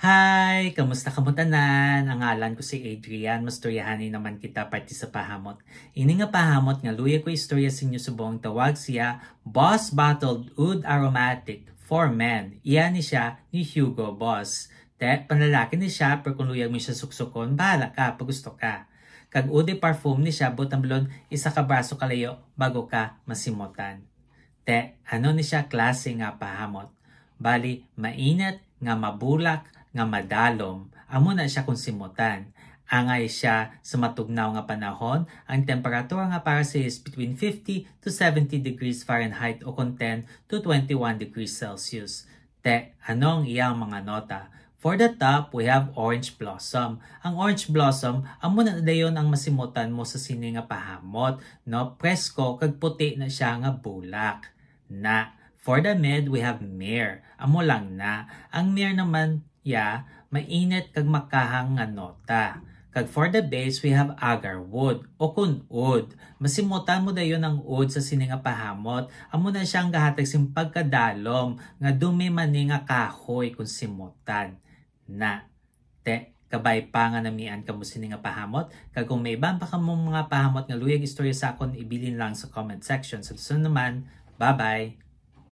Hi! Kamusta ka mo tanan? Ang ngalan ko si Adrian. Mastoryahanin naman kita parte sa pahamot. Ini nga pahamot nga luya ko istorya sa inyo subong tawag siya Boss Bottled Oud Aromatic for Men. Iyan ni siya ni Hugo Boss. Panlalaki ni siya pero kung luyag mo siya suksukon, bahala ka pag gusto ka. Kag ude parfum ni siya butamblon isa ka braso kalayo bago ka masimutan. Ano ni siya klase nga pahamot? Bali, mainit nga mabulak nga madalom, amo na siya kung simutan. Angay siya sa matugnaw nga panahon, ang temperatura nga para siya is between 50 to 70 degrees Fahrenheit o kung 10 to 21 degrees Celsius. Anong iyang mga nota? For the top, we have orange blossom. Ang orange blossom, amo na dayon ang masimutan mo sa sini nga pahamot, no? Presko, kag puti na siya nga bulak. For the mid, we have myrrh. Amo lang na. Ang myrrh naman, mainit kag makahang nga nota. Kag for the base, we have agar wood o kun oud. Masimutan mo dayon ang oud sa sini nga pahamot. Amo na siyang gahatag sim pagkadalom nga dumi man ni nga kahoy kung simutan. Kabay pa nga namian ka mo sini nga pahamot. Kag kung may iban pa ka mong mga pahamot nga luyag istorya sa akon, ibilin lang sa comment section. Sa susunod naman, bye-bye!